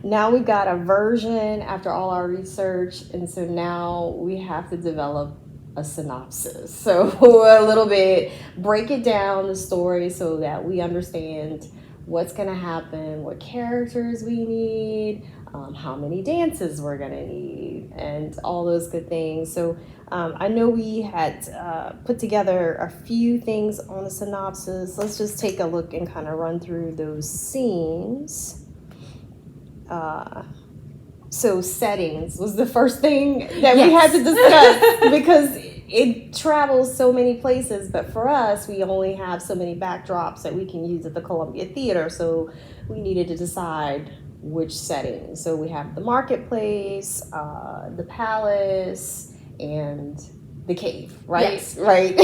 now we got a version after all our research, and so now we have to develop a synopsis. So a little bit, break it down, the story, so that we understand what's going to happen, what characters we need, how many dances we're going to need, and all those good things. So I know we had put together a few things on the synopsis. Let's just take a look and kind of run through those scenes. So settings was the first thing that we had to discuss because it travels so many places, but for us, we only have so many backdrops that we can use at the Columbia Theater, so we needed to decide which setting. So we have the marketplace, the palace, and the cave, right? Yes. Right.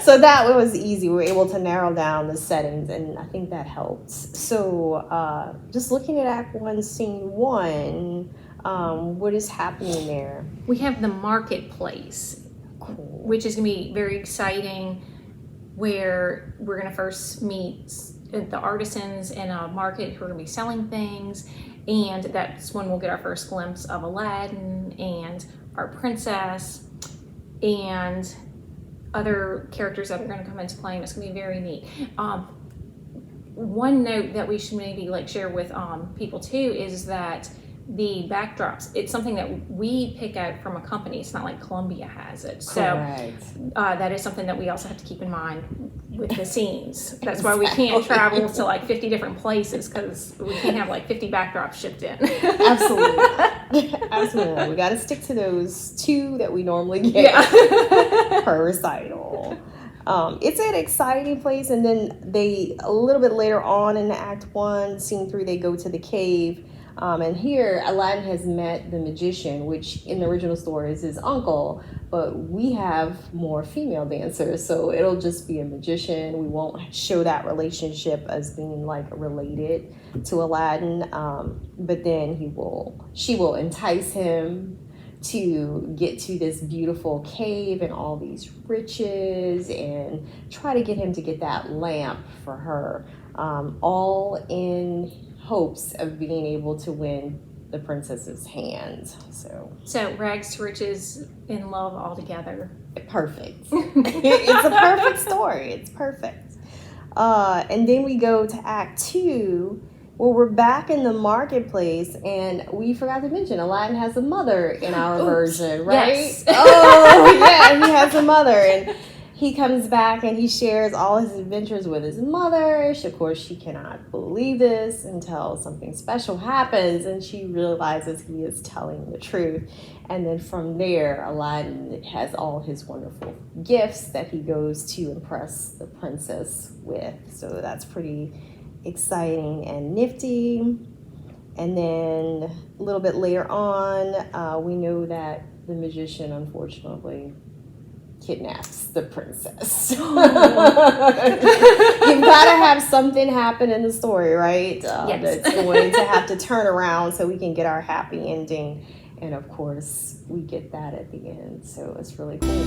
So that was easy. We were able to narrow down the settings, and I think that helped. So just looking at Act 1, Scene 1, what is happening there? We have the marketplace, Cool. which is going to be very exciting, where we're going to first meet the artisans in a market who are going to be selling things, and that's when we'll get our first glimpse of Aladdin and our princess and other characters that are going to come into play, and it's going to be very neat. One note that we should maybe share with people too is that the backdrops, it's something that we pick out from a company. It's not like Columbia has it. Correct. So that is something that we also have to keep in mind with the scenes. That's why we can't travel to 50 different places, because we can't have 50 backdrops shipped in. Absolutely. Absolutely. We got to stick to those 2 that we normally get per recital. It's an exciting place, and then they, a little bit later on in Act 1, Scene 3, they go to the cave. And here, Aladdin has met the magician, which in the original story is his uncle, but we have more female dancers, so it'll just be a magician. We won't show that relationship as being related to Aladdin, but then she will entice him to get to this beautiful cave and all these riches, and try to get him to get that lamp for her, all in hopes of being able to win the princess's hand. So rags to riches, in love all together. Perfect. It's a perfect story. It's perfect. And then we go to Act 2, where we're back in the marketplace, and we forgot to mention Aladdin has a mother in our version, right? Yes. Oh, yeah, he has a mother, and he comes back and he shares all his adventures with his mother. Of course, she cannot believe this until something special happens, and she realizes he is telling the truth. And then from there, Aladdin has all his wonderful gifts that he goes to impress the princess with. So that's pretty exciting and nifty. And then a little bit later on, we know that the magician, unfortunately, kidnaps the princess. You've got to have something happen in the story, right? Yes. That's going to have to turn around so we can get our happy ending. And of course, we get that at the end. So it's really cool.